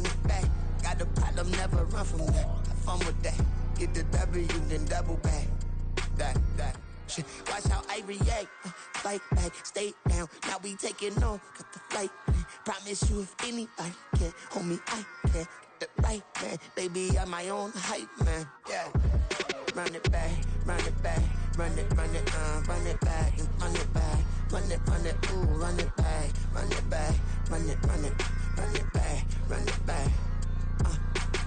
run it back. Got a problem, never run from that. Have fun with that. Get the W, then double back. That. Shit. Watch how I react. Fight back, stay down. Now we taking off. Got the flight plan. Promise you if anybody can, homie, I can. Get the right man. Baby, I'm my own hype man. Yeah. Run it back, run it back. Run it back, and run it back. Run it, ooh, run it back. Run it back, run it back, run it back.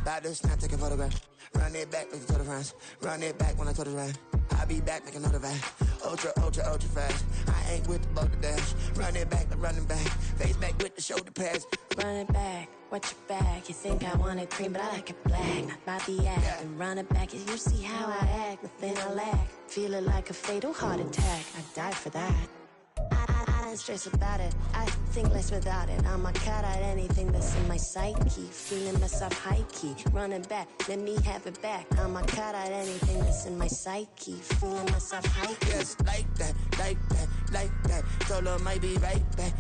About to snap, take a photograph. Run it back, make it to the friends. Run it back when I told it right. I'll be back, make another back. Ultra fast. I ain't with the boat to dash. Run it back, running back. Face back with the shoulder pads. Run it back, watch your back. You think I want it cream, but I like it black. Not by the act. Yeah. And run it back, as you see how I act. Nothing I lack. Feel it like a fatal heart attack. I die for that. I don't stress about it. I think less without it. I'ma cut out anything that's in my psyche. Feeling myself high key. Running back, let me have it back. I'ma cut out anything that's in my psyche. Feeling myself high key. Yes, like that. Told her might be right back.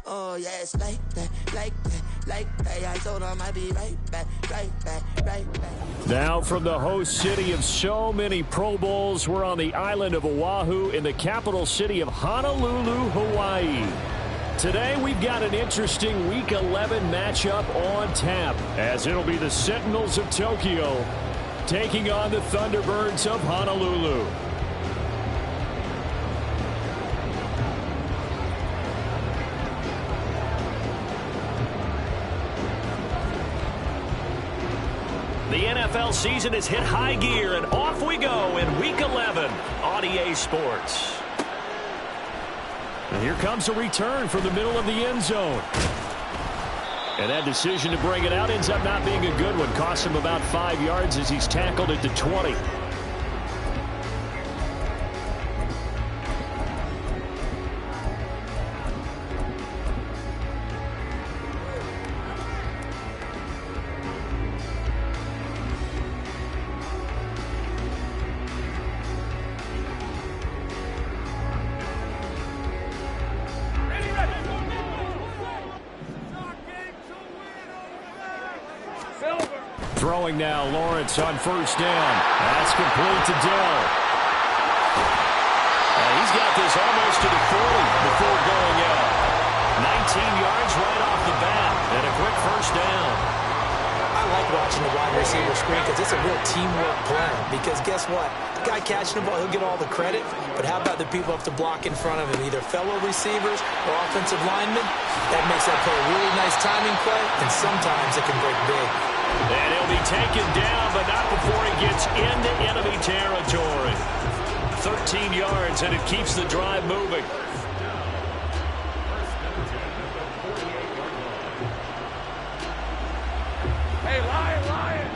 Oh, yes, like that. I told her might be right back. Now from the host city of so many Pro Bowls, we're on the island of Oahu in the capital city of Honolulu, Hawaii. Today we've got an interesting Week 11 matchup on tap, as it'll be the Sentinels of Tokyo taking on the Thunderbirds of Honolulu. The NFL season has hit high gear, and off we go in Week 11 on EA Sports. And here comes a return from the middle of the end zone. And that decision to bring it out ends up not being a good one. Costs him about 5 yards as he's tackled at the 20. Throwing now, Lawrence on first down. That's complete to Dell. He's got this almost to the 40 before going out. 19 yards right off the bat, and a quick first down. I like watching the wide receiver screen because it's a real teamwork play. Because guess what? The guy catching the ball, he'll get all the credit. But how about the people up to block in front of him, either fellow receivers or offensive linemen? That makes that play a really nice timing play, and sometimes it can break big. And he'll be taken down, but not before he gets into enemy territory. 13 yards, and it keeps the drive moving. Hey, Lion!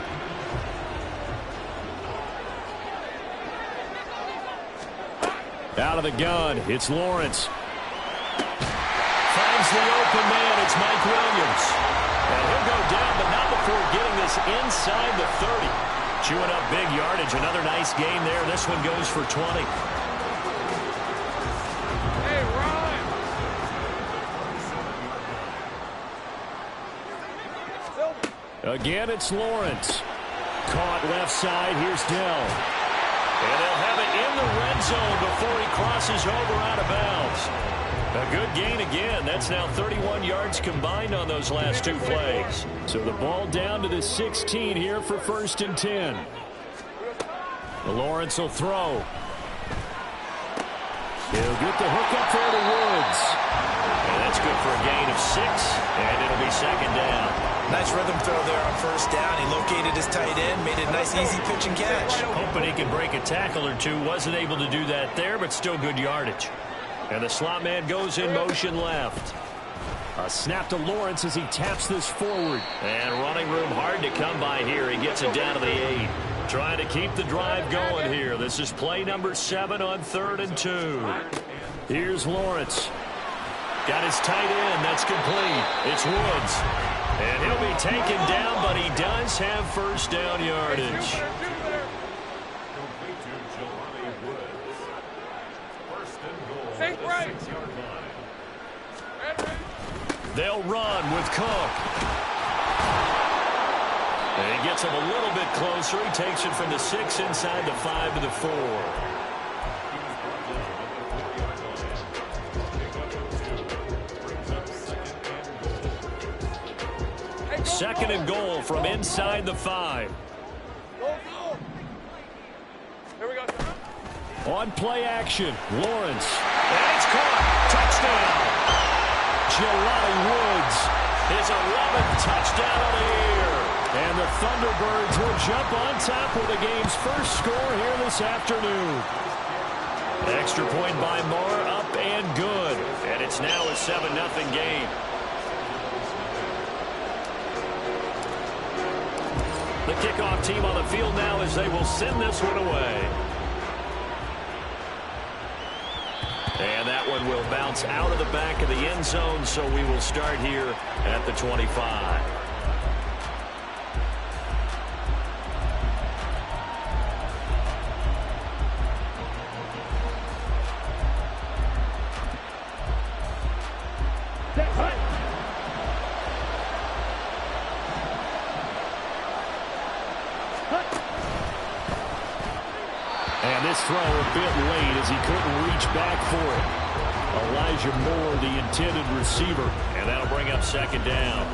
Out of the gun, it's Lawrence. Finds the open man, it's Mike Williams. And he'll go down, but not before getting this inside the 30. Chewing up big yardage. Another nice gain there. This one goes for 20. Hey, Ryan! Again, it's Lawrence. Caught left side. Here's Dell. And they'll have it in the red zone before he crosses over out of bounds. A good gain again. That's now 31 yards combined on those last two plays. So the ball down to the 16 here for 1st and 10. Lawrence will throw. He'll get the hook up there to Woods. And that's good for a gain of 6. And it'll be 2nd down. Nice rhythm throw there on 1st down. He located his tight end, made it a nice easy pitch and catch. Hoping he can break a tackle or two. Wasn't able to do that there, but still good yardage. And the slot man goes in motion left. A snap to Lawrence as he taps this forward. And running room hard to come by here. He gets it down to the 8. Trying to keep the drive going here. This is play number 7 on 3rd and 2. Here's Lawrence. Got his tight end. That's complete. It's Woods. And he'll be taken down, but he does have 1st down yardage. They'll run with Cook. And he gets him a little bit closer. He takes it from the 6 inside the 5 to the 4. Second and goal from inside the 5. Here we go. On play action, Lawrence. And it's caught. Touchdown. Jelani Woods. His 11th touchdown of the year. And the Thunderbirds will jump on top with the game's first score here this afternoon. Extra point by Moore, up and good. And it's now a 7-0 game. The kickoff team on the field now as they will send this one away. And that one will bounce out of the back of the end zone, so we will start here at the 25. And this throw a bit late as he couldn't reach back for it. Elijah Moore, the intended receiver, and that'll bring up second down.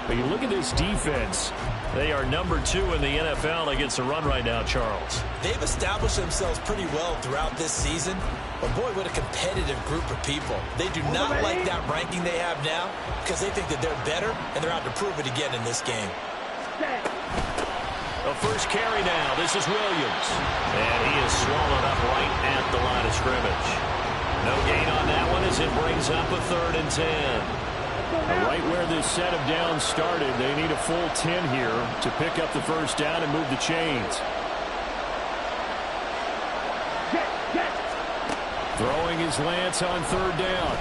But you look at this defense. They are number 2 in the NFL against the run right now, Charles. They've established themselves pretty well throughout this season. But, boy, what a competitive group of people. They do not like that ranking they have now because they think that they're better, and they're out to prove it again in this game. The first carry now. This is Williams. And he is swallowed up right at the line of scrimmage. No gain on that one as it brings up a 3rd and 10. Right where this set of downs started, they need a full 10 here to pick up the first down and move the chains. Throwing his Lance on 3rd down.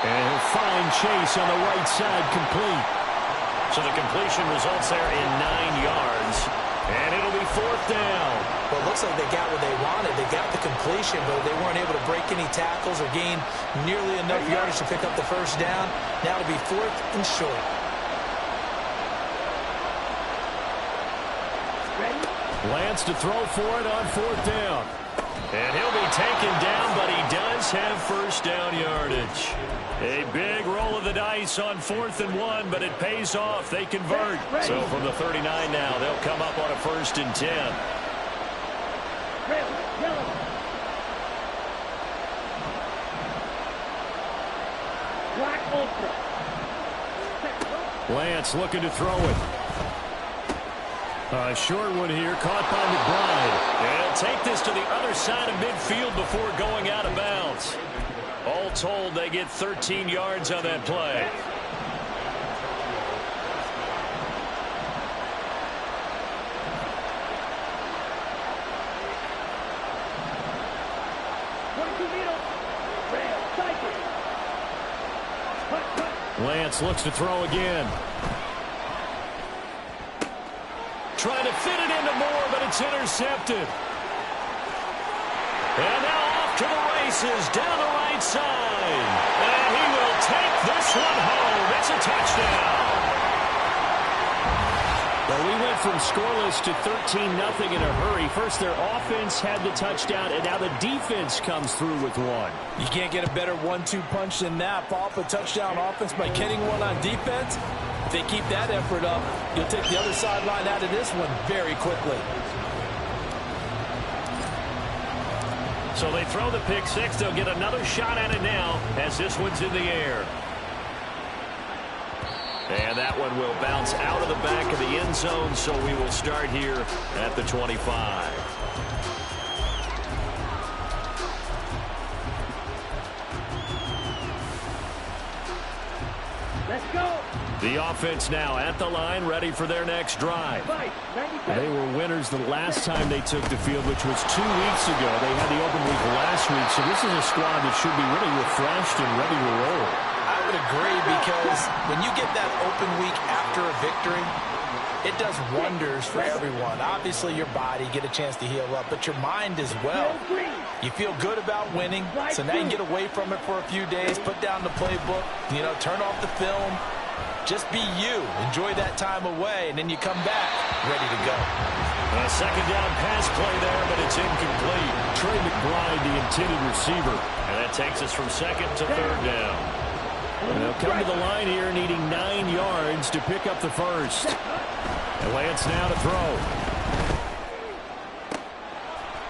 And he'll find Chase on the right side, complete. So the completion results there in 9 yards. And it'll be 4th down. Well, it looks like they got what they wanted. They got the completion, but they weren't able to break any tackles or gain nearly enough yardage to pick up the first down. Now it'll be 4th and short. Lance to throw for it on 4th down. And he'll be taken down, but he does have first down yardage. A big roll of the dice on 4th and 1, but it pays off. They convert. So from the 39 now, they'll come up on a 1st and 10. Lance looking to throw it. A short one here, caught by McBride. And he'll take this to the other side of midfield before going out of bounds. All told, they get 13 yards on that play. Lance looks to throw again. Trying to fit it into Moore, but it's intercepted. And now off to the races, down the right side. And he will take this one home. It's a touchdown. Well, we went from scoreless to 13-0 in a hurry. First, their offense had the touchdown, and now the defense comes through with one. You can't get a better 1-2 punch than that. Off a touchdown offense by getting one on defense. If they keep that effort up, you'll take the other sideline out of this one very quickly. So they throw the pick six. They'll get another shot at it now as this one's in the air. And that one will bounce out of the back of the end zone, so we will start here at the 25. Let's go. The offense now at the line, ready for their next drive. They were winners the last time they took the field, which was 2 weeks ago. They had the open week last week, so this is a squad that should be really refreshed and ready to roll. I would agree, because when you get that open week after a victory, it does wonders for everyone. Obviously, your body, get a chance to heal up, but your mind as well. You feel good about winning, so now you can get away from it for a few days, put down the playbook, turn off the film. Just be you. Enjoy that time away, and then you come back ready to go. A second down pass play there, but it's incomplete. Trey McBride, the intended receiver. And that takes us from second to third down. And they'll come to the line here needing 9 yards to pick up the first. And Lance now to throw.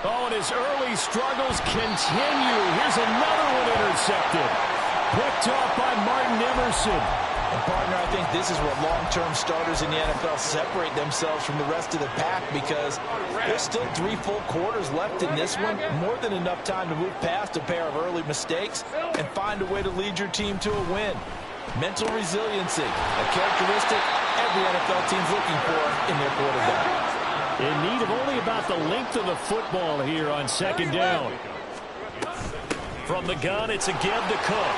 Oh, and his early struggles continue. Here's another one intercepted. Picked off by Martin Emerson. And partner, I think this is what long-term starters in the NFL separate themselves from the rest of the pack, because there's still 3 full quarters left in this one. More than enough time to move past a pair of early mistakes and find a way to lead your team to a win. Mental resiliency, a characteristic every NFL team's looking for in their quarterback. In need of only about the length of the football here on second down. From the gun, it's a give to Cook.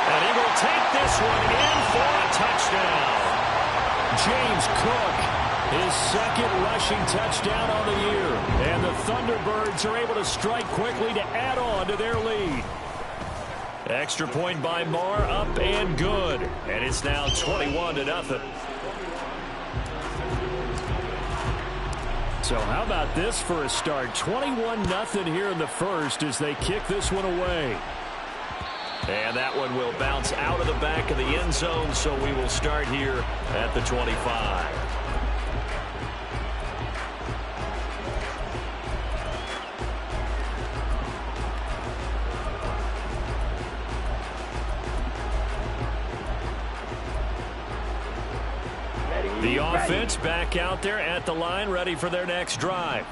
And he will take this one in for a touchdown. James Cook, his second rushing touchdown on the year. And the Thunderbirds are able to strike quickly to add on to their lead. Extra point by Marr, up and good. And it's now 21-0. So how about this for a start? 21-0 here in the first as they kick this one away. And that one will bounce out of the back of the end zone, so we will start here at the 25. The offense back out there at the line, ready for their next drive.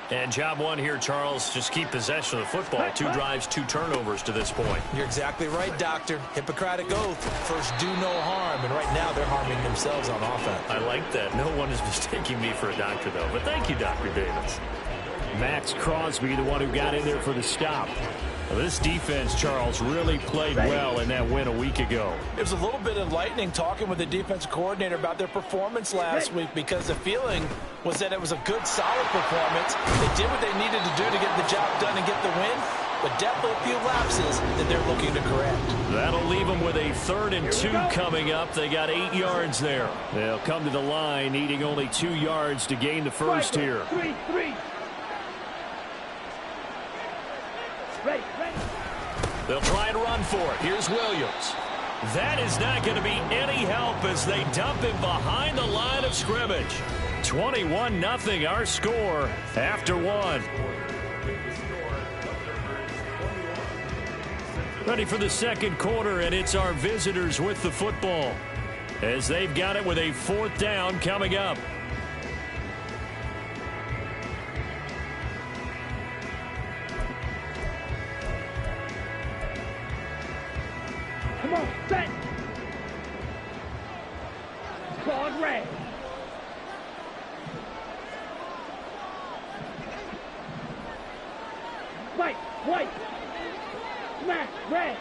And job one here, Charles, just keep possession of the football. 2 drives, 2 turnovers to this point. You're exactly right, Doctor. Hippocratic oath. First, do no harm. And right now, they're harming themselves on offense. I like that. No one is mistaking me for a doctor, though. But thank you, Dr. Davis. Max Crosby, the one who got in there for the stop. Well, this defense, Charles, really played well in that win a week ago. It was a little bit enlightening talking with the defensive coordinator about their performance last week, because the feeling was that it was a good, solid performance. They did what they needed to do to get the job done and get the win, but definitely a few lapses that they're looking to correct. That'll leave them with a 3rd and 2 coming up. They got 8 yards there. They'll come to the line needing only 2 yards to gain the first here. They'll try and run for it. Here's Williams. That is not going to be any help as they dump him behind the line of scrimmage. 21-0 our score after 1. Ready for the second quarter, and it's our visitors with the football as they've got it with a 4th down coming up. Come on, set. Claude Ray. White. Smash, red.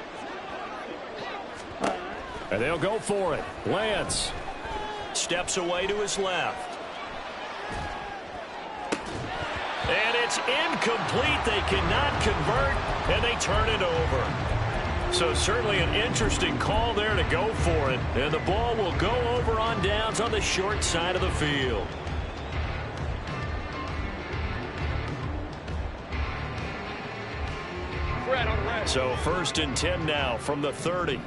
And they'll go for it. Lance steps away to his left. And it's incomplete. They cannot convert, and they turn it over. So certainly an interesting call there to go for it. And the ball will go over on downs on the short side of the field. So 1st and 10 now from the 30.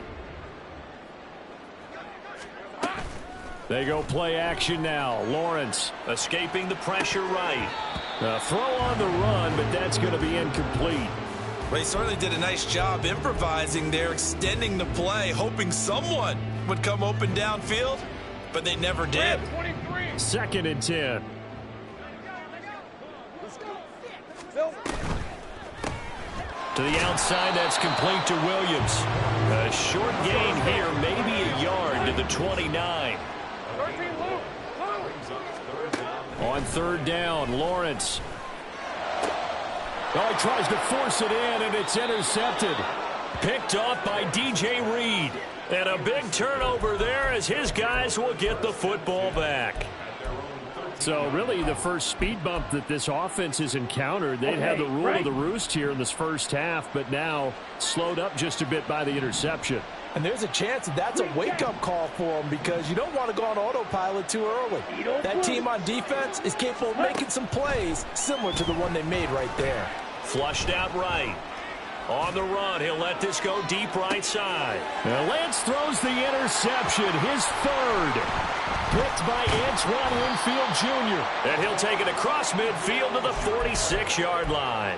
They go play action now. Lawrence escaping the pressure right. A throw on the run, but that's going to be incomplete. They certainly did a nice job improvising there, extending the play, hoping someone would come open downfield, but they never did. 2nd and 10. To the outside, that's complete to Williams. A short gain here, maybe a yard to the 29. On 3rd down, Lawrence. Oh, he tries to force it in, and it's intercepted. Picked off by DJ Reed. And a big turnover there as his guys will get the football back. So really the first speed bump that this offense has encountered. They'd had the rule of the roost here in this first half, but now slowed up just a bit by the interception. And there's a chance that that's a wake-up call for them because you don't want to go on autopilot too early. That team on defense is capable of making some plays similar to the one they made right there. Flushed out right. On the run, he'll let this go deep right side. Now Lance throws the interception, his third. Picked by Antoine Winfield Jr. And he'll take it across midfield to the 46-yard line.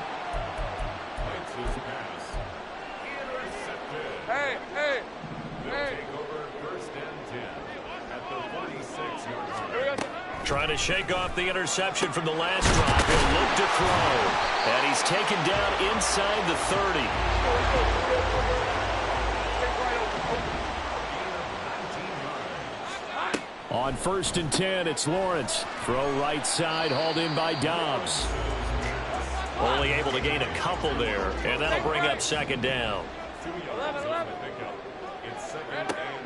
Hey, hey, hey. Trying to shake off the interception from the last drive. He'll look to throw. And he's taken down inside the 30. On 1st and 10, it's Lawrence. Throw right side, hauled in by Dobbs. Only able to gain a couple there, and that'll bring up 2nd down.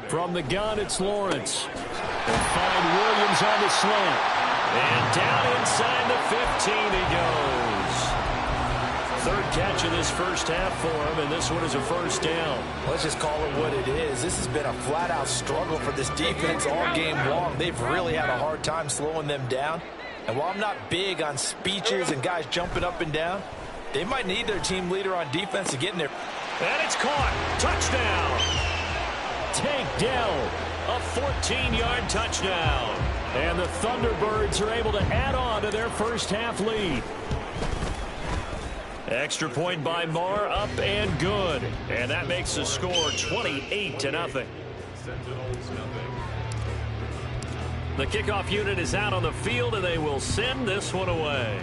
From the gun, it's Lawrence. They'll find Williams on the slant. And down inside the 15 he goes. 3rd catch of this first half for him, and this one is a 1st down. Let's just call it what it is. This has been a flat-out struggle for this defense all game long. They've really had a hard time slowing them down. And while I'm not big on speeches and guys jumping up and down, they might need their team leader on defense to get in there. And it's caught. Touchdown. Tank Dell, a 14-yard touchdown. And the Thunderbirds are able to add on to their first half lead. Extra point by Marr, up and good. And that makes the score 28-0. The kickoff unit is out on the field, and they will send this one away.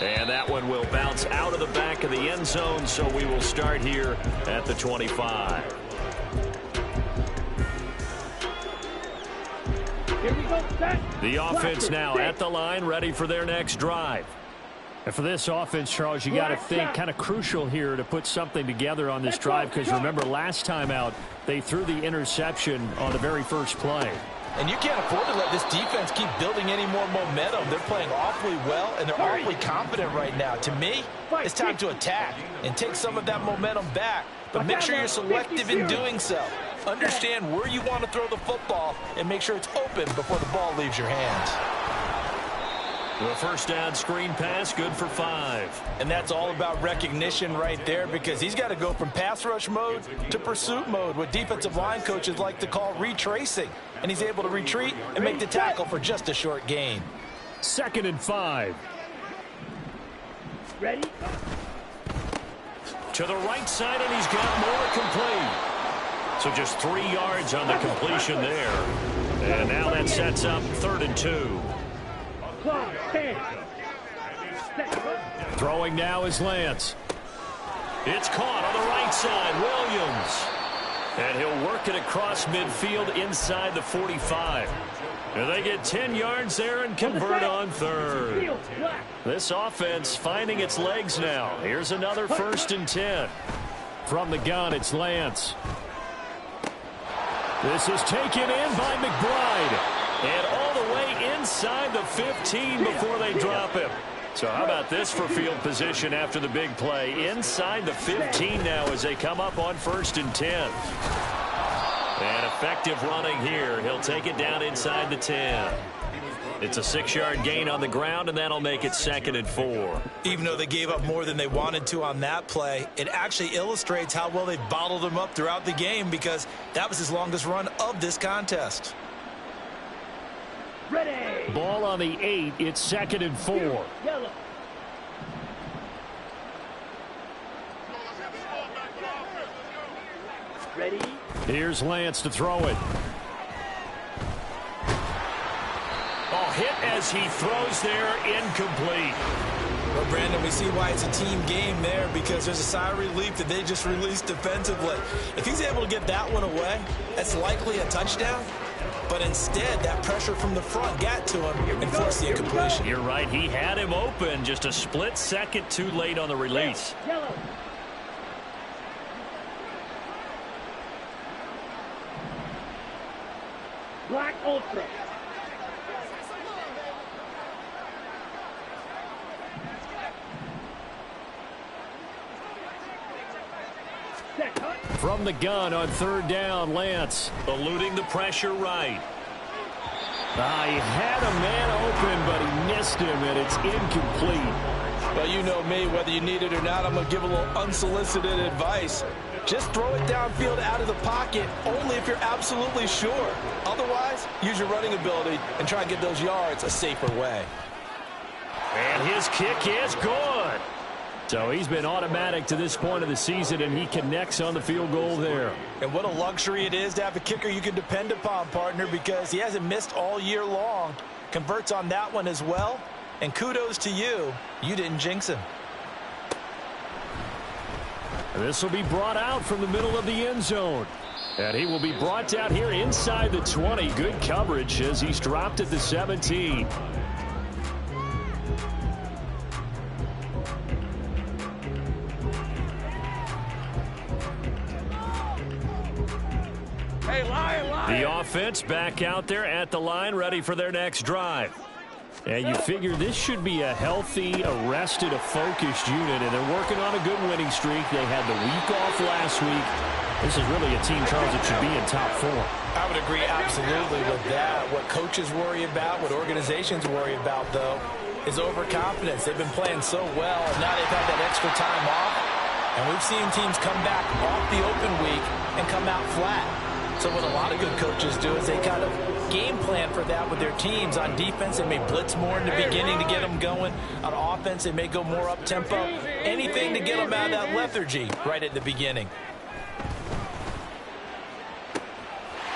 And that one will bounce out of the back of the end zone, so we will start here at the 25. Here we go, set. The offense now at the line, ready for their next drive. And for this offense, Charles, you got to think kind of crucial here to put something together on this drive, because remember last time out they threw the interception on the very first play. And you can't afford to let this defense keep building any more momentum. They're playing awfully well, and they're awfully confident right now. To me, it's time to attack and take some of that momentum back. But make sure you're selective in doing so. Understand where you want to throw the football and make sure it's open before the ball leaves your hands. The first down screen pass, good for 5. And that's all about recognition right there, because he's got to go from pass rush mode to pursuit mode, what defensive line coaches like to call retracing. And he's able to retreat and make the tackle for just a short gain. 2nd and 5. Ready? To the right side, and he's got more complete. So just 3 yards on the completion there. And now that sets up 3rd and 2. Throwing now is Lance. It's caught on the right side, Williams. And he'll work it across midfield inside the 45. And they get 10 yards there and convert on 3rd. This offense finding its legs now. Here's another 1st and 10. From the gun, it's Lance. This is taken in by McBride. And all the way inside the 15 before they drop him. So how about this for field position after the big play? Inside the 15 now as they come up on 1st and 10. And effective running here. He'll take it down inside the 10. It's a 6-yard gain on the ground, and that'll make it 2nd and 4. Even though they gave up more than they wanted to on that play, it actually illustrates how well they bottled him up throughout the game, because that was his longest run of this contest. Ready. Ball on the 8. It's 2nd and 4. Yellow. Ready. Here's Lance to throw it. Oh, hit as he throws there, incomplete. Well, Brandon, we see why it's a team game there, because there's a sigh of relief that they just released defensively. If he's able to get that one away, that's likely a touchdown. But instead, that pressure from the front got to him and forced the incompletion. You're right. He had him open, just a split second too late on the release. Yellow. Black Ultra. Set, hut. From the gun on third down, Lance eluding the pressure right. He had a man open, but he missed him, and it's incomplete. Well, you know me, whether you need it or not, I'm going to give a little unsolicited advice. Just throw it downfield out of the pocket, only if you're absolutely sure. Otherwise, use your running ability and try and get those yards a safer way. And his kick is good. So he's been automatic to this point of the season, and he connects on the field goal there. And what a luxury it is to have a kicker you can depend upon, partner, because he hasn't missed all year long. Converts on that one as well. And kudos to you. You didn't jinx him. And this will be brought out from the middle of the end zone. And he will be brought down here inside the 20. Good coverage as he's dropped at the 17. Hey, lion. The offense back out there at the line, ready for their next drive. And you figure this should be a healthy, arrested, a focused unit, and they're working on a good winning streak. They had the week off last week. This is really a team, Charles, that should be in top 4. I would agree absolutely with that. What coaches worry about, what organizations worry about, though, is overconfidence. They've been playing so well, and now they've had that extra time off. And we've seen teams come back off the open week and come out flat. So what a lot of good coaches do is they kind of game plan for that with their teams. On defense, they may blitz more in the beginning to get them going. On offense, they may go more up-tempo. Anything to get them out of that lethargy right at the beginning.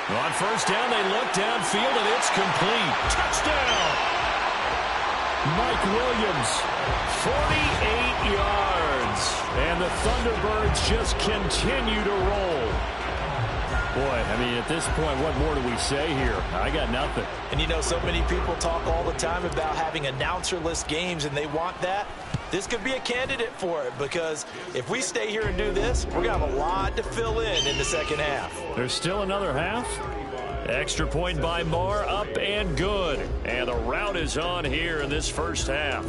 On first down, they look downfield, and it's complete. Touchdown! Mike Williams, 48 yards. And the Thunderbirds just continue to roll. Boy, I mean, at this point, what more do we say here? I got nothing. And, you know, so many people talk all the time about having announcer-less games, and they want that. This could be a candidate for it, because if we stay here and do this, we're going to have a lot to fill in the second half. There's still another half. Extra point by Marr, up and good. And the route is on here in this first half.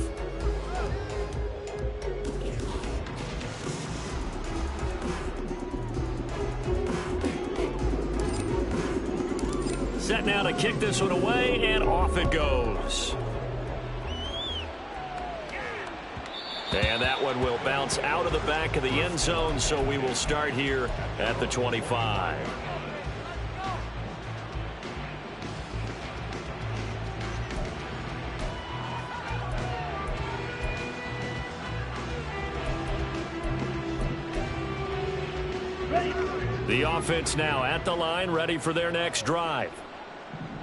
Set now to kick this one away, and off it goes. And that one will bounce out of the back of the end zone, so we will start here at the 25. The offense now at the line, ready for their next drive.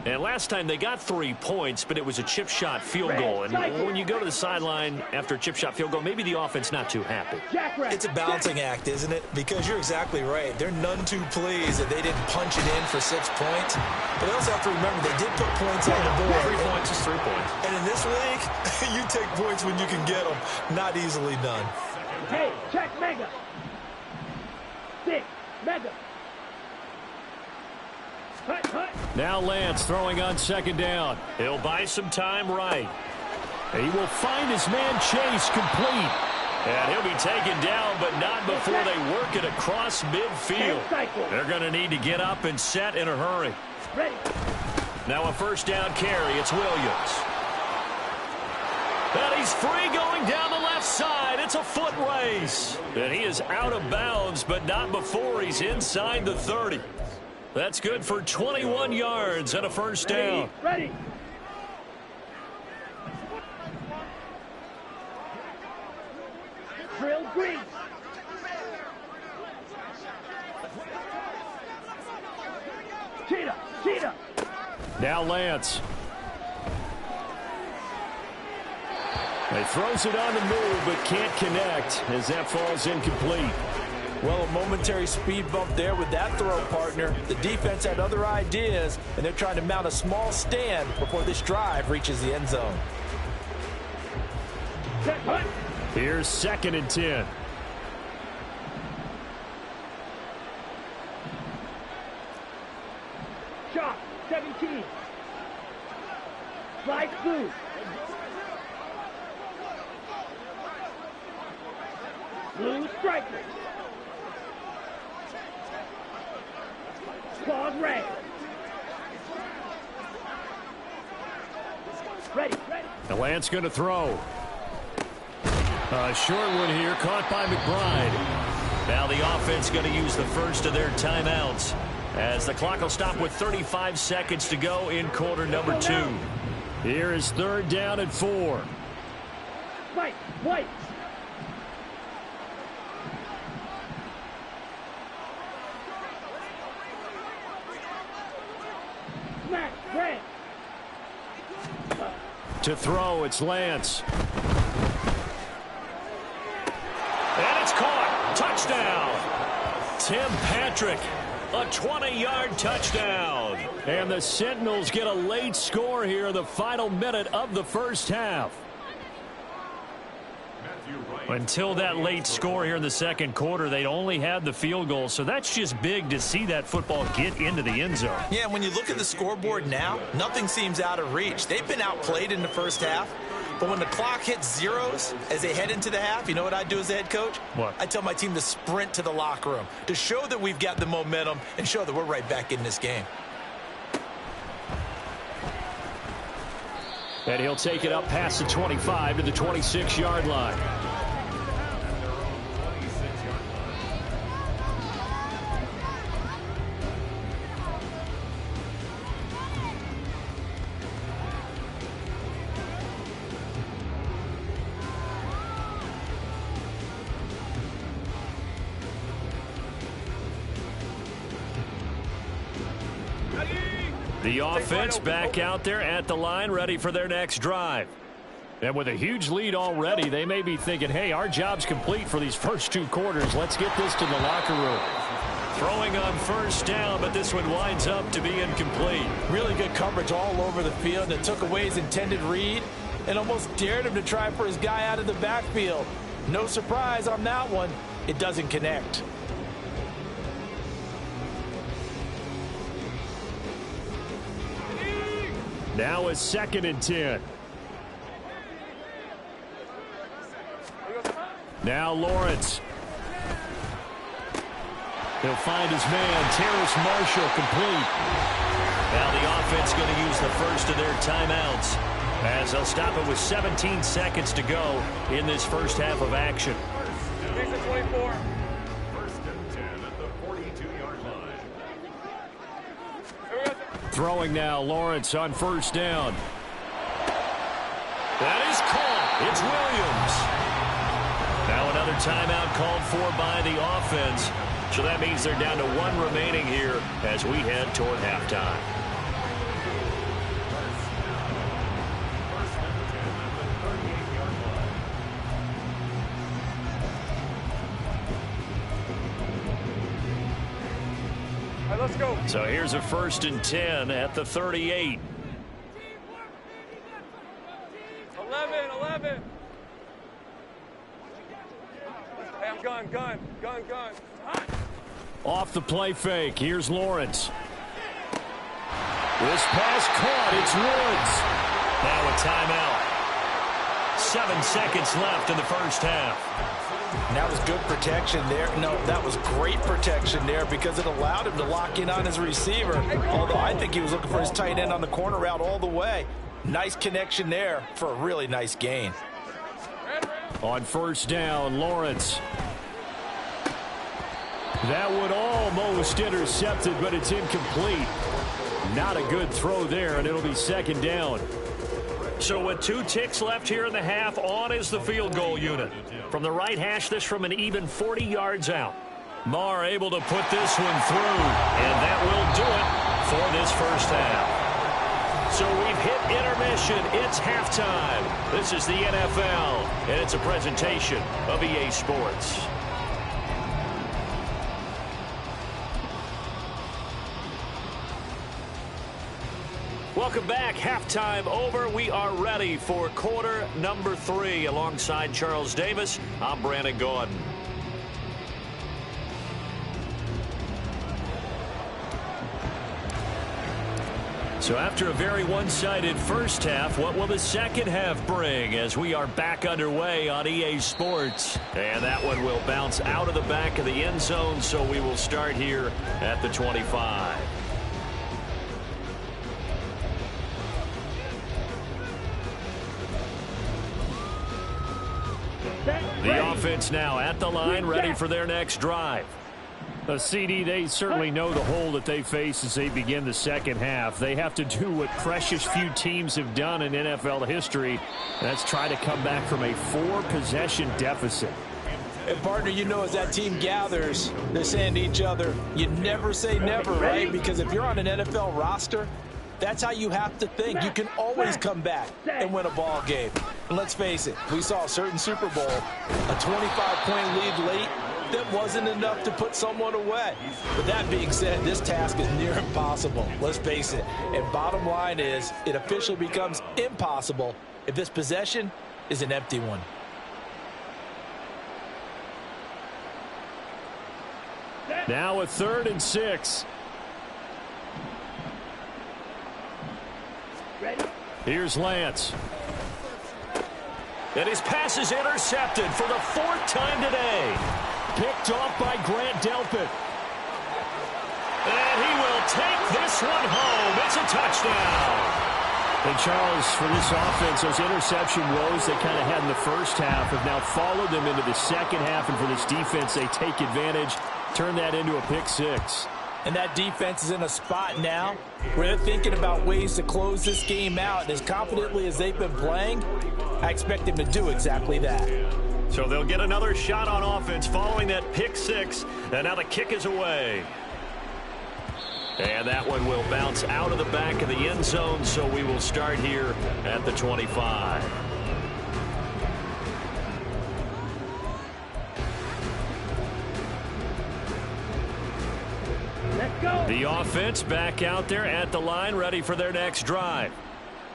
And last time they got 3 points, but it was a chip shot field goal. And when you go to the sideline after a chip shot field goal, maybe the offense not too happy. It's a balancing act, isn't it? Because you're exactly right. They're none too pleased that they didn't punch it in for 6 points. But they also have to remember they did put points on the board. 3 points is 3 points. And in this league, you take points when you can get them. Not easily done. Hey, check mega. 6, mega. Hut, hut. Now Lance throwing on second down. He'll buy some time right. He will find his man Chase complete. And he'll be taken down, but not before they work it across midfield. They're going to need to get up and set in a hurry. Ready. Now a first down carry. It's Williams. And he's free going down the left side. It's a foot race. And he is out of bounds, but not before he's inside the 30. That's good for 21 yards and a first down. Ready. Drill green. Cheetah, cheetah. Now Lance. He throws it on the move, but can't connect as that falls incomplete. Well, a momentary speed bump there with that throw, partner. The defense had other ideas, and they're trying to mount a small stand before this drive reaches the end zone. Set, hut. Here's 2nd and 10. Shot, 17. Slide through. Blue strikers. Pause, red. Ready. The Lance going to throw. A short one here, caught by McBride. Now the offense going to use the first of their timeouts as the clock will stop with 35 seconds to go in quarter number 2. Here is 3rd down and 4. White. Smack, red. To throw, it's Lance. And it's caught. Touchdown. Tim Patrick, a 20-yard touchdown. And the Sentinels get a late score here in the final minute of the first half. Until that late score here in the second quarter, they'd only had the field goal, so that's just big to see that football get into the end zone. Yeah, when you look at the scoreboard now, nothing seems out of reach. They've been outplayed in the first half, but when the clock hits zeros as they head into the half, you know what I do as the head coach? What? I tell my team to sprint to the locker room to show that we've got the momentum and show that we're right back in this game. And he'll take it up past the 25 to the 26-yard line. The offense back out there at the line, ready for their next drive. And with a huge lead already, they may be thinking, hey, our job's complete for these first 2 quarters. Let's get this to the locker room. Throwing on 1st down, but this one winds up to be incomplete. Really good coverage all over the field that took away his intended read and almost dared him to try for his guy out of the backfield. No surprise on that one. It doesn't connect. Now it's 2nd and 10. Now Lawrence. He'll find his man, Terrace Marshall, complete. Now the offense going to use the first of their timeouts as they'll stop it with 17 seconds to go in this first half of action. 24. Throwing now, Lawrence on 1st down. That is caught. It's Williams. Now another timeout called for by the offense. So that means they're down to 1 remaining here as we head toward halftime. Let's go. So here's a 1st and 10 at the 38. 11. Hey, I'm gun. Off the play fake. Here's Lawrence. This pass caught. It's Woods. Now a timeout. 7 seconds left in the first half. And that was good protection there. No, that was great protection there because it allowed him to lock in on his receiver. Although I think he was looking for his tight end on the corner route all the way. Nice connection there for a really nice gain. On 1st down, Lawrence. That would almost intercepted, but it's incomplete. Not a good throw there, and it'll be 2nd down. So with 2 ticks left here in the half, on is the field goal unit. From the right hash, this from an even 40 yards out. Marr able to put this one through, and that will do it for this first half. So we've hit intermission. It's halftime. This is the NFL, and it's a presentation of EA Sports. Welcome back. Halftime over. We are ready for quarter number 3. Alongside Charles Davis, I'm Brandon Gordon. So after a very one-sided first half, what will the second half bring as we are back underway on EA Sports? And that one will bounce out of the back of the end zone, so we will start here at the 25. offense now at the line, ready for their next drive. CD, they certainly know the hole that they face as they begin the second half. They have to do what precious few teams have done in NFL history. That's try to come back from a 4-possession deficit. And, partner, you know, as that team gathers, they're saying to each other, you never say never, right? Because if you're on an NFL roster, that's how you have to think. You can always come back and win a ball game. And let's face it, we saw a certain Super Bowl, a 25-point lead late, that wasn't enough to put someone away. But that being said, this task is near impossible. Let's face it. And bottom line is, it officially becomes impossible if this possession is an empty one. Now a 3rd and 6. Here's Lance. And his pass is intercepted for the 4th time today. Picked off by Grant Delpit. And he will take this one home. It's a touchdown. And Charles, for this offense, those interception woes they kind of had in the first half have now followed them into the second half. And for this defense, they take advantage, turn that into a pick 6. And that defense is in a spot now where they're thinking about ways to close this game out. And as confidently as they've been playing, I expect them to do exactly that. So they'll get another shot on offense following that pick 6. And now the kick is away. And that one will bounce out of the back of the end zone. So we will start here at the 25. Let's go. The offense back out there at the line, ready for their next drive.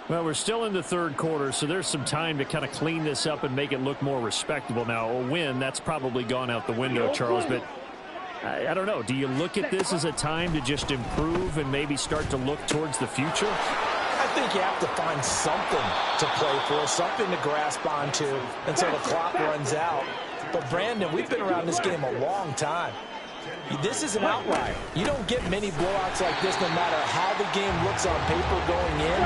Well, we're still in the 3rd quarter, so there's some time to kind of clean this up and make it look more respectable. Now, a win, that's probably gone out the window, Charles, but I don't know. Do you look at this as a time to just improve and maybe start to look towards the future? I think you have to find something to play for, something to grasp onto until the clock runs out. But, Brandon, we've been around this game a long time. This is an outlier. You don't get many blowouts like this no matter how the game looks on paper going in.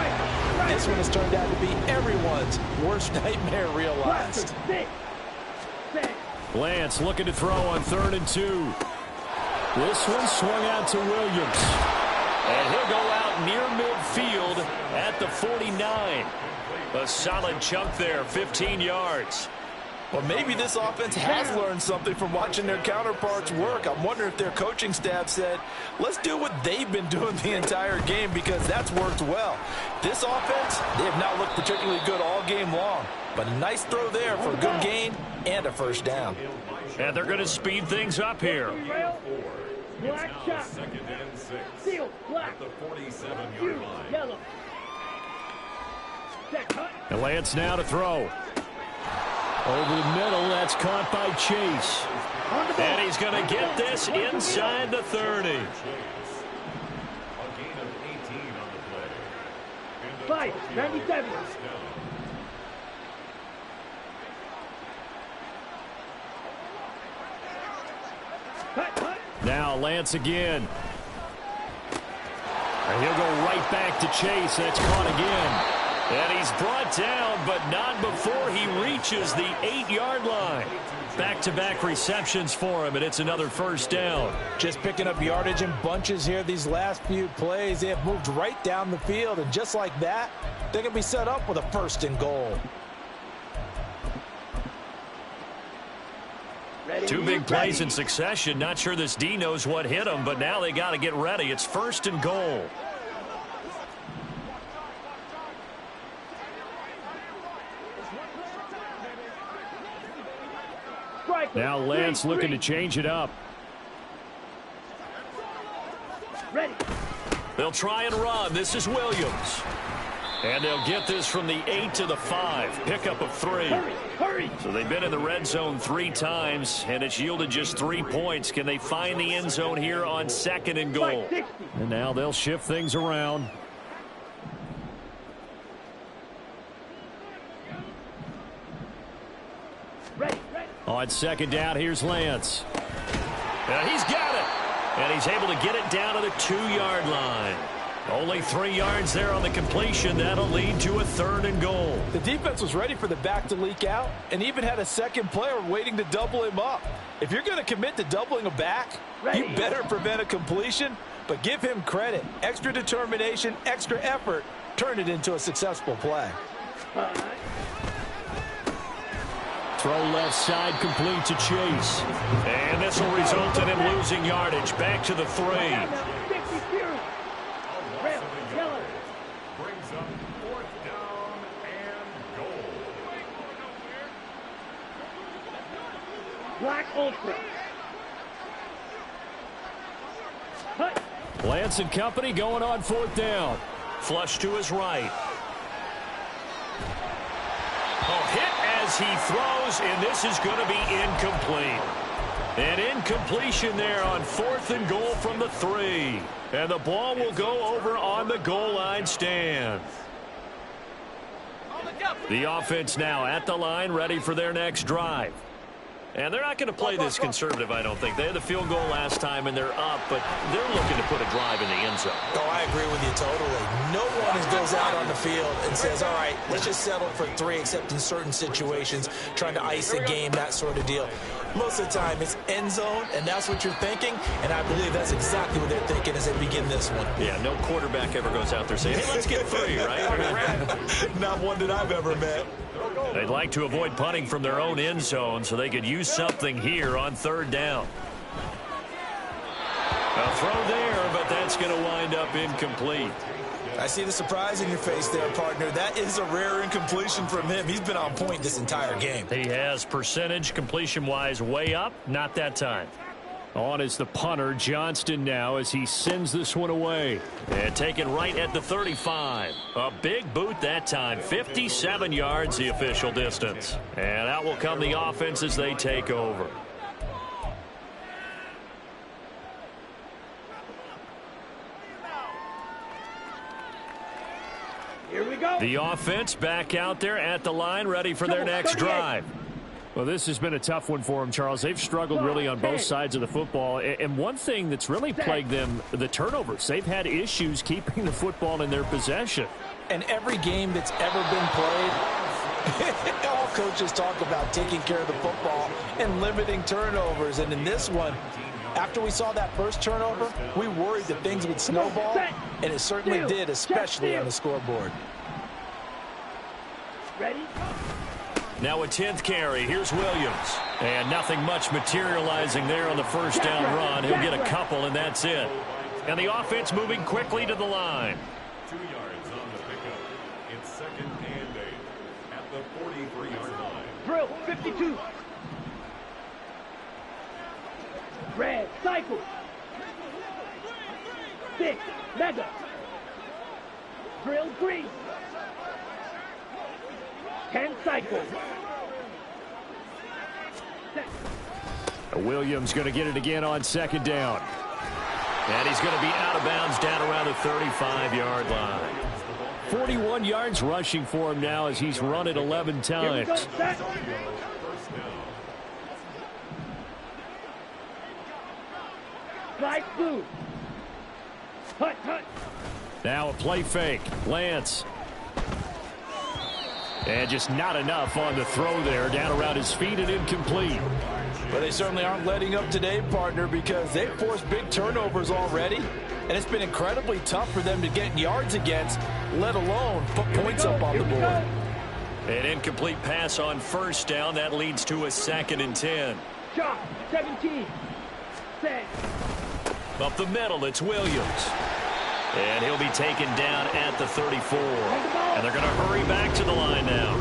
This one has turned out to be everyone's worst nightmare realized. Lance looking to throw on 3rd and 2. This one swung out to Williams. And he'll go out near midfield at the 49. A solid chunk there, 15 yards. Well, maybe this offense has learned something from watching their counterparts work. I'm wondering if their coaching staff said, let's do what they've been doing the entire game because that's worked well. This offense, they have not looked particularly good all game long. But a nice throw there for a good gain and a 1st down. And they're going to speed things up here. Black shot. Seal. Black. The 47-yard line. Yellow. And Lance now to throw. Over the middle, that's caught by Chase. And he's going to get this inside the 30. A gain of 18 on the play. 97. Now Lance again. And he'll go right back to Chase. That's caught again. And he's brought down, but not before he reaches the 8-yard line. Back-to-back receptions for him, and it's another 1st down. Just picking up yardage in bunches here these last few plays. They have moved right down the field, and just like that, they're going to be set up with a 1st and goal. Two big plays in succession. Not sure this D knows what hit him, but now they got to get ready. It's 1st and goal. Now Lance looking to change it up. Ready. They'll try and run. This is Williams. And they'll get this from the 8 to the 5. Pickup of 3. Hurry. So they've been in the red zone 3 times, and it's yielded just 3 points. Can they find the end zone here on 2nd and goal? And now they'll shift things around. Ready. On 2nd down, here's Lance. And he's got it. And he's able to get it down to the 2-yard line. Only 3 yards there on the completion. That'll lead to a 3rd and goal. The defense was ready for the back to leak out and even had a second player waiting to double him up. If you're going to commit to doubling a back, you better prevent a completion, but give him credit. Extra determination, extra effort, turn it into a successful play. Throw left side, complete to Chase. And this will result in him losing yardage. Back to the 3. Brings up 4th down and goal. Black Ultra. Hut. Lance and company going on 4th down. Flush to his right. Hit as he throws, and this is going to be incomplete. An incompletion there on 4th and goal from the 3. And the ball will go over on the goal line stand. The offense now at the line, ready for their next drive. And they're not going to play this conservative, I don't think. They had the field goal last time, and they're up, but they're looking to put a drive in the end zone. Oh, I agree with you totally. No one goes out on the field and says, all right, let's just settle for 3, except in certain situations, trying to ice a game, that sort of deal. Most of the time, it's end zone, and that's what you're thinking, and I believe that's exactly what they're thinking as they begin this one. Yeah, no quarterback ever goes out there saying, hey, let's get 3, right? Not one that I've ever met. They'd like to avoid punting from their own end zone so they could use something here on 3rd down. A throw there, but that's going to wind up incomplete. I see the surprise in your face there, partner. That is a rare incompletion from him. He's been on point this entire game. He has percentage completion-wise way up. Not that time. On is the punter, Johnston, now as he sends this one away. And taken right at the 35. A big boot that time. 57 yards the official distance. And out will come the offense as they take over. Here we go. The offense back out there at the line, ready for their next drive. Well, this has been a tough one for them, Charles. They've struggled really on both sides of the football. And one thing that's really plagued them, the turnovers. They've had issues keeping the football in their possession. And every game that's ever been played, all coaches talk about taking care of the football and limiting turnovers. And in this one, after we saw that first turnover, we worried that things would snowball, and it certainly did, especially on the scoreboard. Ready? Now a 10th carry. Here's Williams. And nothing much materializing there on the first down run. He'll get a couple, and that's it. And the offense moving quickly to the line. 2 yards on the pickup. It's 2nd and 8 at the 43-yard line. Drill, 52. Red, cycle. 6, mega. Drill, green. 10 cycle. Williams going to get it again on 2nd down. And he's going to be out of bounds down around the 35-yard line. 41 yards rushing for him now as he's run it 11 times. Light blue. Hut, hut. Now a play fake. Lance. And just not enough on the throw there. Down around his feet and incomplete. But they certainly aren't letting up today, partner, because they've forced big turnovers already. And it's been incredibly tough for them to get yards against, let alone put points up on the board. An incomplete pass on 1st down. That leads to a 2nd and 10. Shot, 17. Set. Up the middle, it's Williams. And he'll be taken down at the 34. And they're going to hurry back to the line now.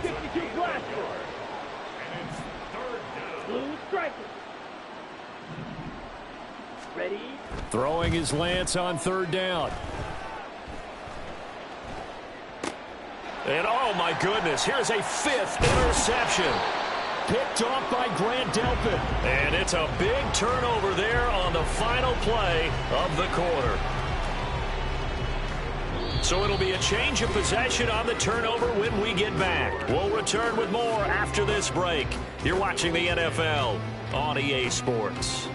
52 blaster. And it's 3rd down. Blue striker. Ready? Throwing his Lance on 3rd down. And oh my goodness, here's a 5th interception. Picked off by Grant Delpit. And it's a big turnover there on the final play of the quarter. So it'll be a change of possession on the turnover when we get back. We'll return with more after this break. You're watching the NFL on EA Sports.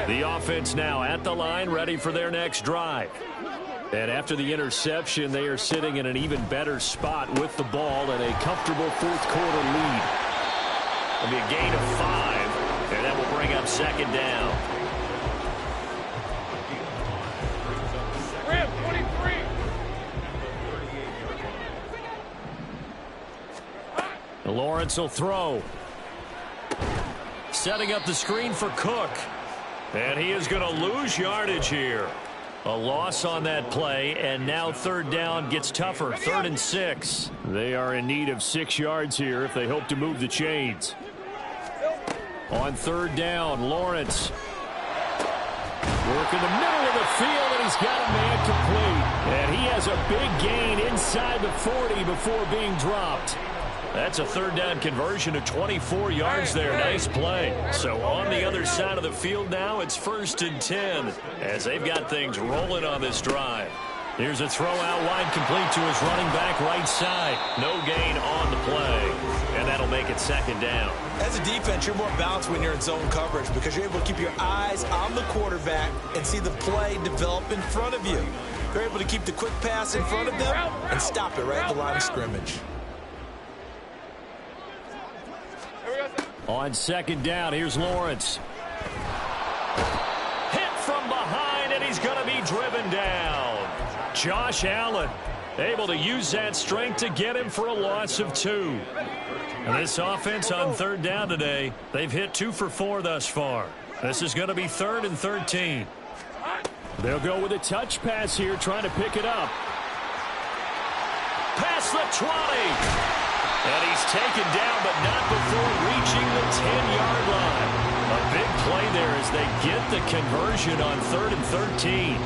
The offense now at the line, ready for their next drive. And after the interception, they are sitting in an even better spot with the ball and a comfortable fourth-quarter lead. It'll be a gain of 5, and that will bring up second down. Ram, 23. Lawrence will throw. Setting up the screen for Cook. And he is going to lose yardage here. A loss on that play, and now third down gets tougher. 3rd and 6. They are in need of 6 yards here if they hope to move the chains. On third down, Lawrence. Work in the middle of the field, and he's got a man complete. And he has a big gain inside the 40 before being dropped. That's a third down conversion of 24 yards there. Nice play. So on the other side of the field now, it's 1st and 10 as they've got things rolling on this drive. Here's a throw out wide, complete to his running back right side. No gain on the play, and that'll make it second down. As a defense, you're more balanced when you're in zone coverage because you're able to keep your eyes on the quarterback and see the play develop in front of you. You're able to keep the quick pass in front of them and stop it right at the line of scrimmage. On second down, here's Lawrence. Hit from behind, and he's going to be driven down. Josh Allen able to use that strength to get him for a loss of 2. And this offense on third down today, they've hit 2 for 4 thus far. This is going to be 3rd and 13. They'll go with a touch pass here, trying to pick it up. Past the 20. And he's taken down, but not before reaching the 10-yard line. A big play there as they get the conversion on 3rd and 13.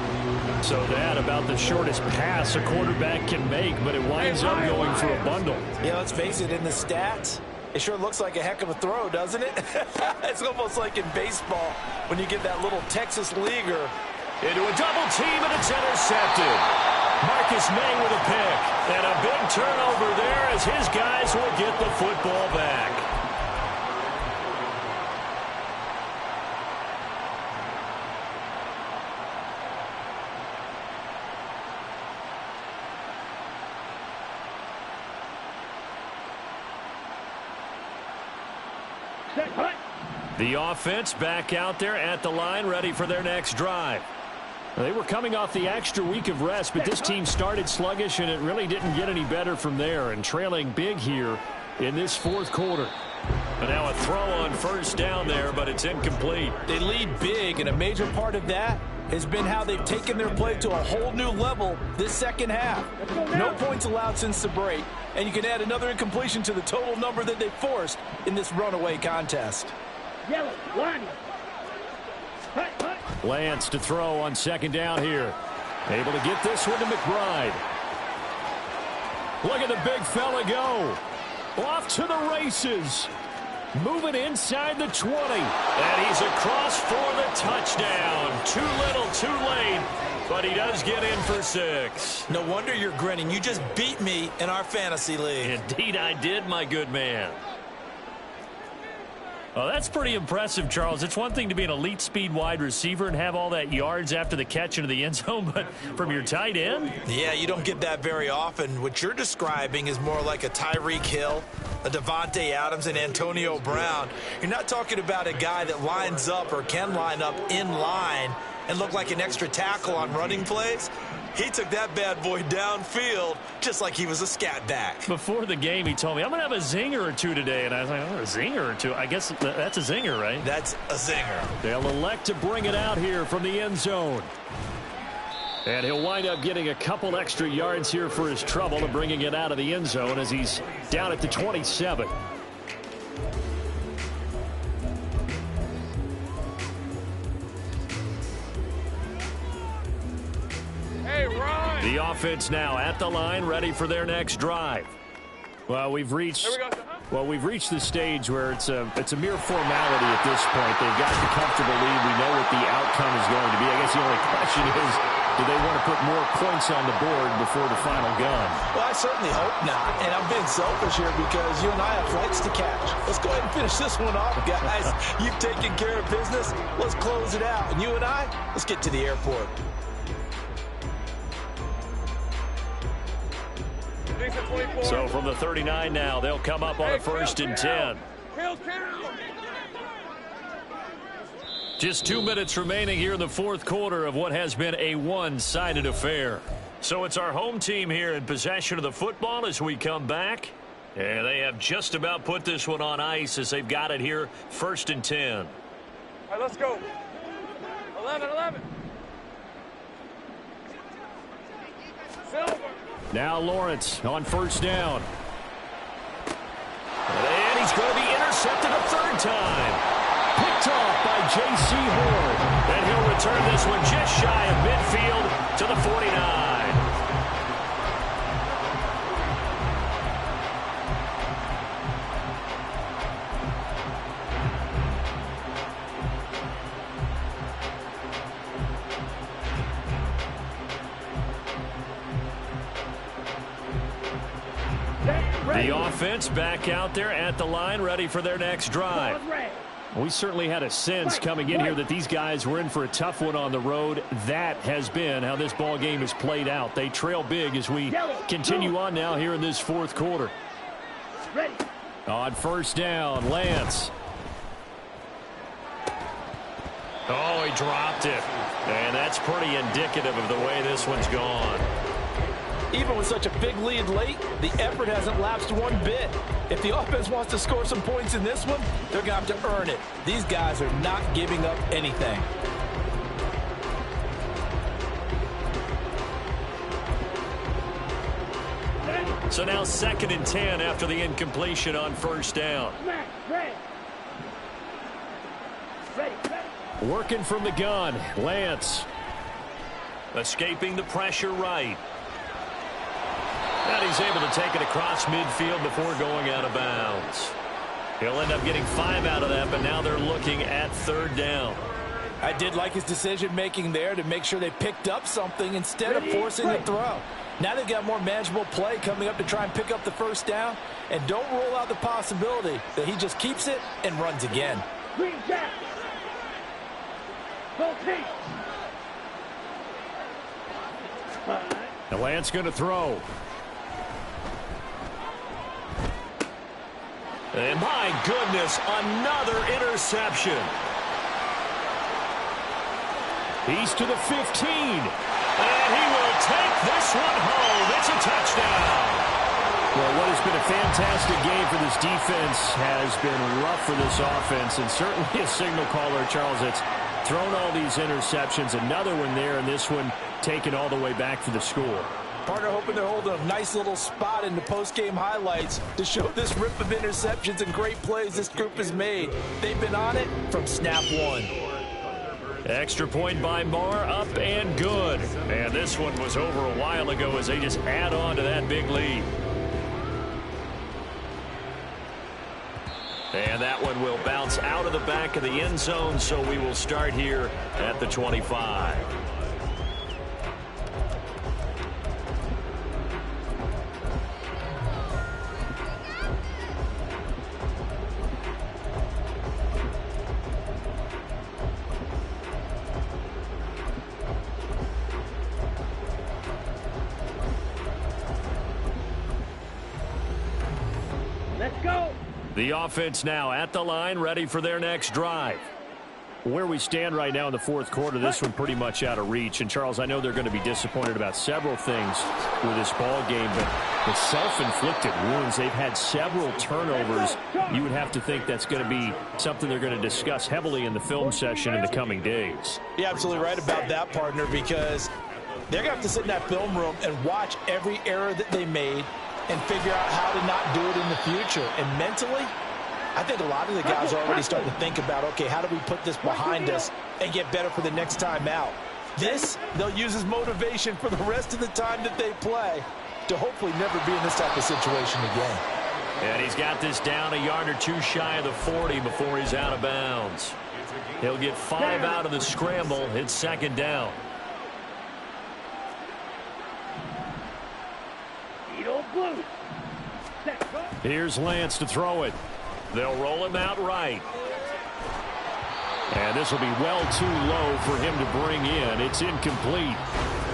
So that about the shortest pass a quarterback can make, but it winds up going for a bundle. Yeah, let's face it, in the stats, it sure looks like a heck of a throw, doesn't it? It's almost like in baseball when you get that little Texas leaguer. Into a double team, and it's intercepted. Marcus May with a pick, and a big turnover there as his guys will get the football back. The offense back out there at the line, ready for their next drive. They were coming off the extra week of rest, but this team started sluggish, and it really didn't get any better from there, and trailing big here in this fourth quarter. But now a throw on first down there, but it's incomplete. They lead big, and a major part of that has been how they've taken their play to a whole new level this second half. No points allowed since the break, and you can add another incompletion to the total number that they forced in this runaway contest. Yellow, line. Lance to throw on second down here. Able to get this one to McBride. Look at the big fella go. Off to the races. Moving inside the 20. And he's across for the touchdown. Too little, too late. But he does get in for 6. No wonder you're grinning. You just beat me in our fantasy league. Indeed I did, my good man. Well, that's pretty impressive, Charles. It's one thing to be an elite speed wide receiver and have all that yards after the catch into the end zone, but from your tight end? Yeah, you don't get that very often. What you're describing is more like a Tyreek Hill, a Devontae Adams, and Antonio Brown. You're not talking about a guy that lines up or can line up in line and look like an extra tackle on running plays. He took that bad boy downfield just like he was a scat back. Before the game, he told me, I'm going to have a zinger or two today. And I was like, oh, a zinger or two? I guess that's a zinger, right? That's a zinger. They'll elect to bring it out here from the end zone. And he'll wind up getting a couple extra yards here for his trouble and bringing it out of the end zone as he's down at the 27. The offense now at the line, ready for their next drive. Well, we've reached the stage where it's a mere formality at this point. They've got the comfortable lead. We know what the outcome is going to be. I guess the only question is, Do they want to put more points on the board before the final gun? Well, I certainly hope not. And I'm being selfish here because you and I have flights to catch. Let's go ahead and finish this one off, guys. You've taken care of business. Let's close it out. And you and I, let's get to the airport. So from the 39 now, they'll come up on a 1st and 10. Just 2 minutes remaining here in the 4th quarter of what has been a one-sided affair. So it's our home team here in possession of the football as we come back. And they have just about put this one on ice as they've got it here, 1st and 10. All right, let's go. 11. Silver. Now Lawrence on 1st down. And he's going to be intercepted a 3rd time. Picked off by J.C. Horn. And he'll return this one just shy of midfield to the 49. The offense back out there at the line, ready for their next drive. We certainly had a sense coming in here that these guys were in for a tough one on the road. That has been how this ball game has played out. They trail big as we continue on now here in this 4th quarter. On 1st down, Lance. Oh, he dropped it. And that's pretty indicative of the way this one's gone. Even with such a big lead late, the effort hasn't lapsed one bit. If the offense wants to score some points in this one, they're going to have to earn it. These guys are not giving up anything. So now 2nd and 10 after the incompletion on 1st down. Working from the gun, Lance. Escaping the pressure right. And he's able to take it across midfield before going out of bounds. He'll end up getting 5 out of that, but now they're looking at 3rd down. I did like his decision-making there to make sure they picked up something instead of forcing the throw. Now they've got more manageable play coming up to try and pick up the 1st down. And don't rule out the possibility that he just keeps it and runs again. Green Jack. Go team. Now Lance going to throw. And my goodness, another interception. He's to the 15. And he will take this one home. It's a touchdown. Well, what has been a fantastic game for this defense has been rough for this offense. And certainly a signal caller, Charles, that's thrown all these interceptions. Another one there, and this one taken all the way back for the score. Partner hoping they're holding a nice little spot in the post-game highlights to show this rip of interceptions and great plays this group has made. They've been on it from snap one. Extra point by Marr, up and good. And this one was over a while ago as they just add on to that big lead. And that one will bounce out of the back of the end zone, so we will start here at the 25. Let's go. The offense now at the line, ready for their next drive. Where we stand right now in the 4th quarter, this one pretty much out of reach. And, Charles, I know they're going to be disappointed about several things with this ball game, but the self-inflicted wounds, they've had several turnovers. You would have to think that's going to be something they're going to discuss heavily in the film session in the coming days. You're absolutely right about that, partner, because they're going to have to sit in that film room and watch every error that they made and figure out how to not do it in the future. And mentally, I think a lot of the guys are already starting to think about, okay, how do we put this behind us and get better for the next time out? This, they'll use as motivation for the rest of the time that they play to hopefully never be in this type of situation again. And he's got this down a yard or two shy of the 40 before he's out of bounds. He'll get 5 out of the scramble. It's 2nd down. Blue. Set. Go. Here's Lance to throw it. They'll roll him out right. And this will be well too low for him to bring in. It's incomplete.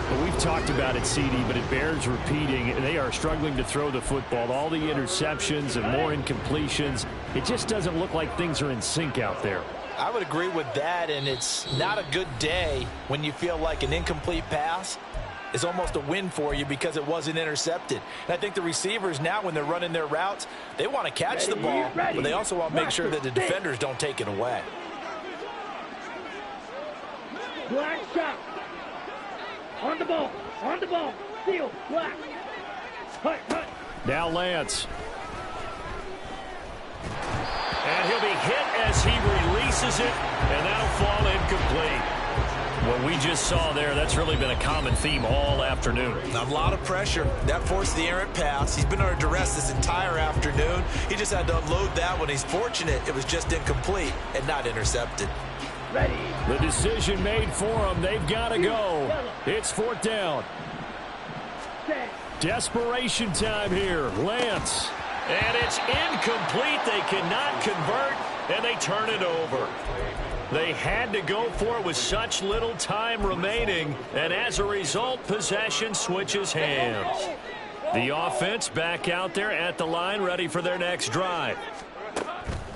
But we've talked about it, CD, but it bears repeating. They are struggling to throw the football. All the interceptions and more incompletions. It just doesn't look like things are in sync out there. I would agree with that, and it's not a good day when you feel like an incomplete pass is almost a win for you because it wasn't intercepted. And I think the receivers now, when they're running their routes, they want to catch the ball, but they also want to make sure that the defenders don't take it away. Black shot. On the ball. On the ball. Steal. Black. Hut. Hut. Now Lance. And he'll be hit as he releases it, and that'll fall incomplete. What we just saw there, that's really been a common theme all afternoon. A lot of pressure. That forced the errant pass. He's been under duress this entire afternoon. He just had to unload that one. He's fortunate it was just incomplete and not intercepted. Ready. The decision made for them. They've got to go. It's fourth down. Set. Desperation time here. Lance. And it's incomplete. They cannot convert, and they turn it over. They had to go for it with such little time remaining, and as a result, possession switches hands. The offense back out there at the line, ready for their next drive.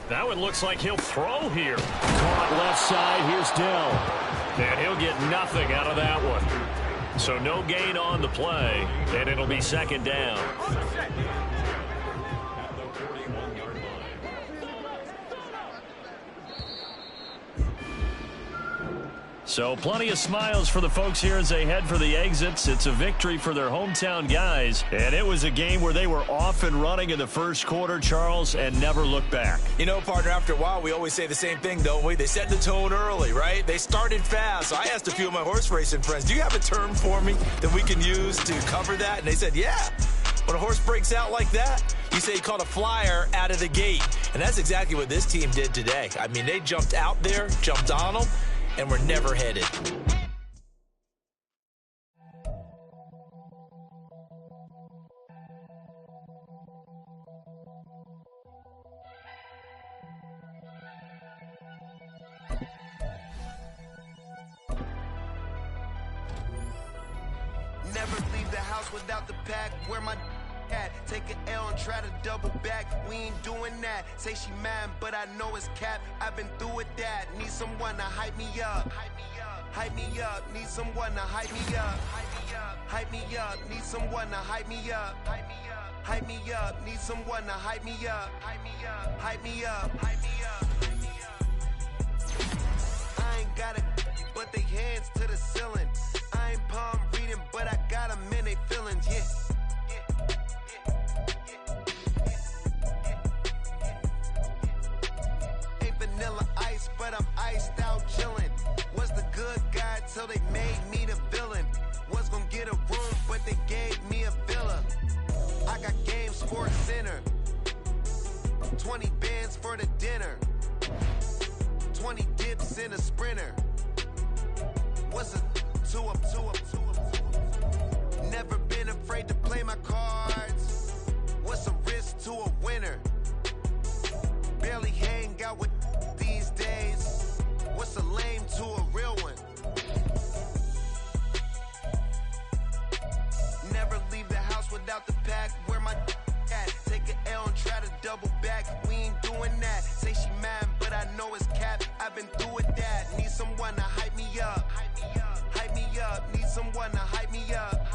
That one looks like he'll throw here. Caught left side. Here's Dell. And he'll get nothing out of that one. So no gain on the play, and it'll be second down. So plenty of smiles for the folks here as they head for the exits. It's a victory for their hometown guys. And it was a game where they were off and running in the first quarter, Charles, and never looked back. You know, partner, after a while, we always say the same thing, don't we? They set the tone early, right? They started fast. So I asked a few of my horse racing friends, do you have a term for me that we can use to cover that? And they said, yeah. When a horse breaks out like that, you say he caught a flyer out of the gate. And that's exactly what this team did today. I mean, they jumped out there, jumped on them, and we're never headed. Never leave the house without the pack. Where my at? Take an L and try to double back. We ain't doing that. Say she mad, but I know it's cap. I've been through with that. Need someone to hype me up. Hype me up. Need someone to hype me up. Hype me up. Need someone to hype me up. Hype me up. Need someone to hype me up. Hype me up. Hype me up. Hype me up. I ain't got it, but they hands to the ceiling. I ain't palm reading, but I got them in they feelings. Yeah. Vanilla ice, but I'm iced out chillin'. Was the good guy till they made me the villain. Was gonna get a room, but they gave me a villa. I got game Sports Center. 20 bands for the dinner. 20 dips in a sprinter. What's a two up? Never been afraid to play my cards. What's a risk to a winner? Barely hang out with these days. What's a lame to a real one? Never leave the house without the pack. Where my at? Take an L and try to double back. We ain't doing that. Say she mad, but I know it's cap. I've been through with that. Need someone to hype me up. Hype me up. Need someone to hype me up.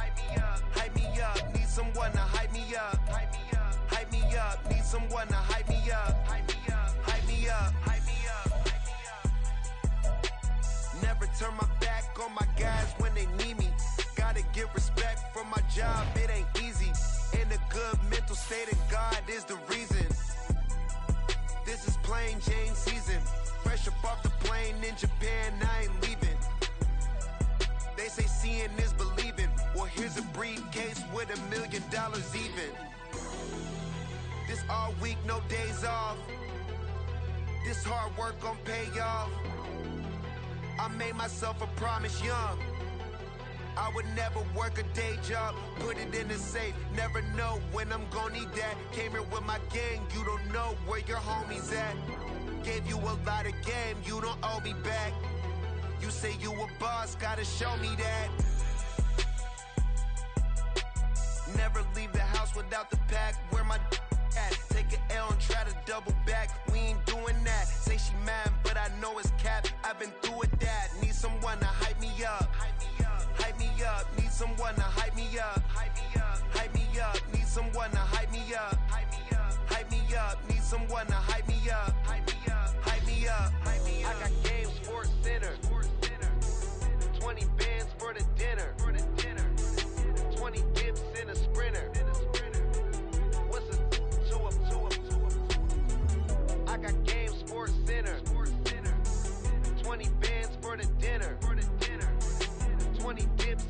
Hype me up. Need someone to hype me up. Hype me up. Need someone to hype me up. Hype me up. Hype me up. Never turn my back on my guys when they need me. Gotta get respect for my job, it ain't easy. In a good mental state of God is the reason. This is plain Jane season. Fresh up off the plane in Japan, I ain't leaving. They say seeing is believing. Well, here's a briefcase with $1 million even. This all week, no days off. This hard work gon' pay off. I made myself a promise young. I would never work a day job, put it in the safe. Never know when I'm gonna need that. Came here with my gang, you don't know where your homies at. Gave you a lot of game, you don't owe me back. You say you a boss, gotta show me that. Never leave the house without the pack. Where my at? Take an L and try to double back. We ain't doing that. Say she mad, but I know it's cap. I've been through with that. Need someone to hype me up. Hype me up. Need someone to hype me up. Hype me up. Need someone to hype me up. Hype me up. Need someone to hype me up. Hype me up. I got game, Sports Center. 20 bands for the dinner. 20 dips in a sprinter. What's a two up? I got game, Sports Center. 20 bands for the dinner. 20 dips